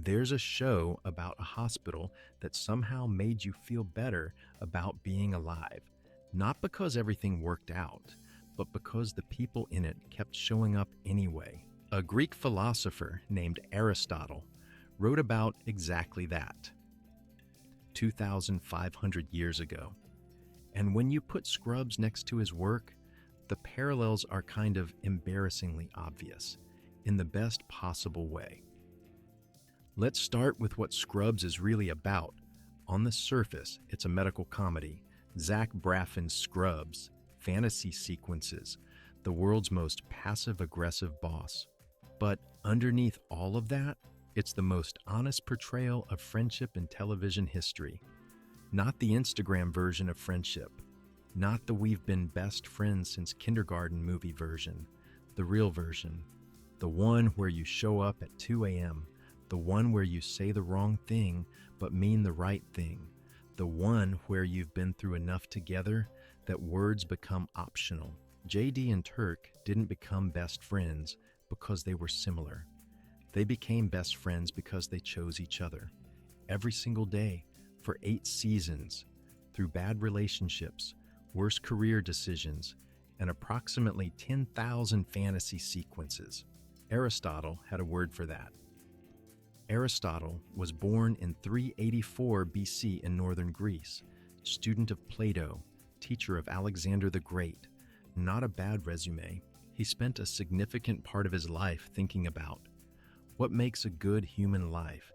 There's a show about a hospital that somehow made you feel better about being alive, not because everything worked out, but because the people in it kept showing up anyway. A Greek philosopher named Aristotle wrote about exactly that 2,500 years ago. And when you put Scrubs next to his work, the parallels are kind of embarrassingly obvious, in the best possible way. Let's start with what Scrubs is really about. On the surface, it's a medical comedy. Zach Braffin's Scrubs, fantasy sequences, the world's most passive-aggressive boss. But underneath all of that, it's the most honest portrayal of friendship in television history. Not the Instagram version of friendship, not the we've been best friends since kindergarten movie version, the real version, the one where you show up at 2 a.m., the one where you say the wrong thing but mean the right thing, the one where you've been through enough together that words become optional. JD and Turk didn't become best friends because they were similar. They became best friends because they chose each other. Every single day, for 8 seasons, through bad relationships, worse career decisions, and approximately 10,000 fantasy sequences. Aristotle had a word for that. Aristotle was born in 384 BC in northern Greece, student of Plato, teacher of Alexander the Great. Not a bad resume. He spent a significant part of his life thinking about what makes a good human life,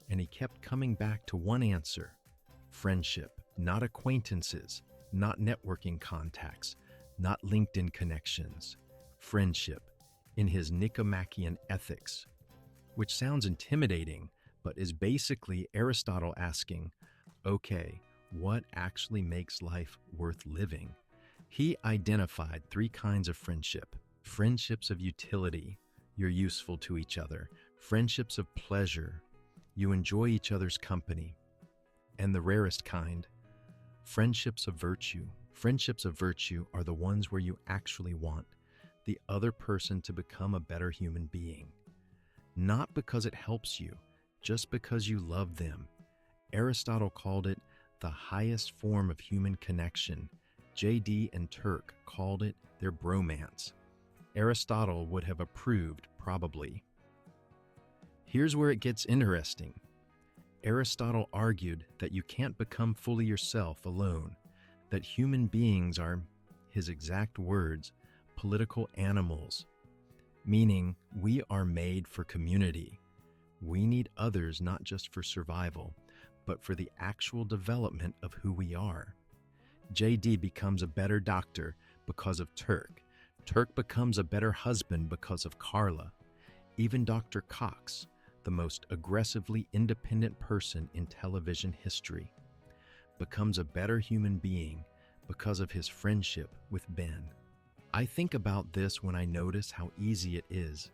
and he kept coming back to one answer: friendship, not acquaintances, not networking contacts, not LinkedIn connections. Friendship, in his Nicomachean Ethics, which sounds intimidating, but is basically Aristotle asking, okay, what actually makes life worth living? He identified 3 kinds of friendship. Friendships of utility, you're useful to each other. Friendships of pleasure, you enjoy each other's company. And the rarest kind, friendships of virtue. Friendships of virtue are the ones where you actually want the other person to become a better human being. Not because it helps you, just because you love them. Aristotle called it the highest form of human connection. JD and Turk called it their bromance. Aristotle would have approved, probably. Here's where it gets interesting. Aristotle argued that you can't become fully yourself alone, that human beings are, his exact words, political animals, meaning we are made for community. We need others not just for survival, but for the actual development of who we are. JD becomes a better doctor because of Turk. Turk becomes a better husband because of Carla. Even Dr. Cox, the most aggressively independent person in television history, becomes a better human being because of his friendship with Ben. I think about this when I notice how easy it is,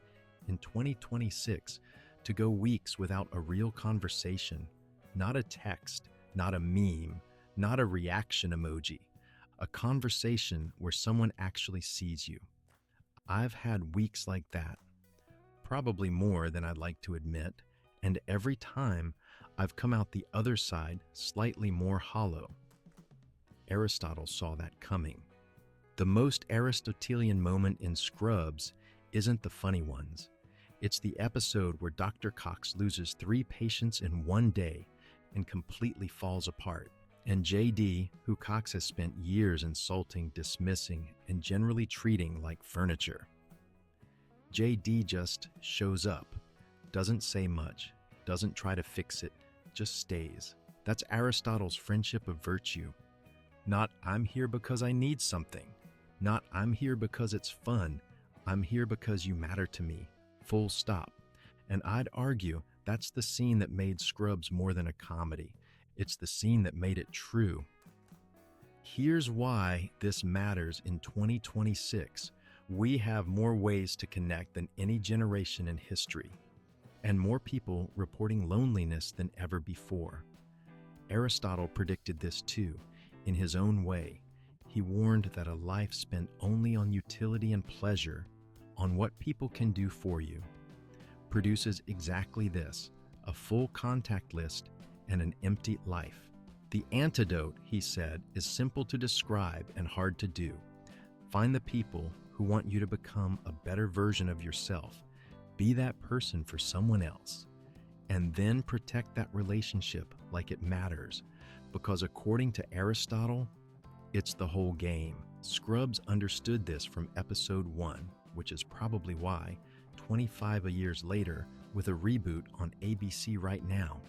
in 2026, to go weeks without a real conversation, not a text, not a meme, not a reaction emoji, a conversation where someone actually sees you. I've had weeks like that, probably more than I'd like to admit, and every time I've come out the other side slightly more hollow. Aristotle saw that coming. The most Aristotelian moment in Scrubs isn't the funny ones. It's the episode where Dr. Cox loses 3 patients in one day and completely falls apart. And JD, who Cox has spent years insulting, dismissing, and generally treating like furniture. JD just shows up, doesn't say much, doesn't try to fix it, just stays. That's Aristotle's friendship of virtue. Not I'm here because I need something. Not I'm here because it's fun. I'm here because you matter to me. Full stop. And I'd argue that's the scene that made Scrubs more than a comedy. It's the scene that made it true. Here's why this matters in 2026. We have more ways to connect than any generation in history, and more people reporting loneliness than ever before. Aristotle predicted this too, in his own way. He warned that a life spent only on utility and pleasure, on what people can do for you, produces exactly this, a full contact list, and an empty life. The antidote, he said, is simple to describe and hard to do. Find the people who want you to become a better version of yourself. Be that person for someone else. And then protect that relationship like it matters, because according to Aristotle, it's the whole game. Scrubs understood this from episode 1, which is probably why, 25 years later, with a reboot on ABC right now,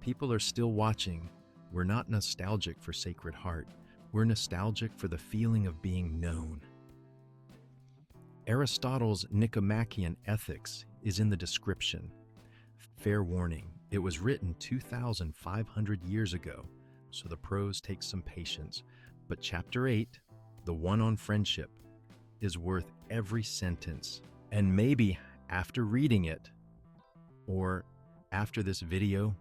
people are still watching. We're not nostalgic for Sacred Heart. We're nostalgic for the feeling of being known. Aristotle's Nicomachean Ethics is in the description. Fair warning, it was written 2,500 years ago, so the prose takes some patience. But chapter 8, the one on friendship, is worth every sentence. And maybe after reading it, or after this video,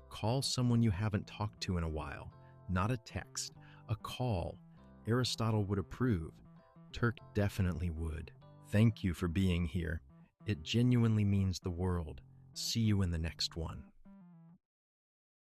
call someone you haven't talked to in a while. Not a text, a call. Aristotle would approve. Turk definitely would. Thank you for being here. It genuinely means the world. See you in the next one.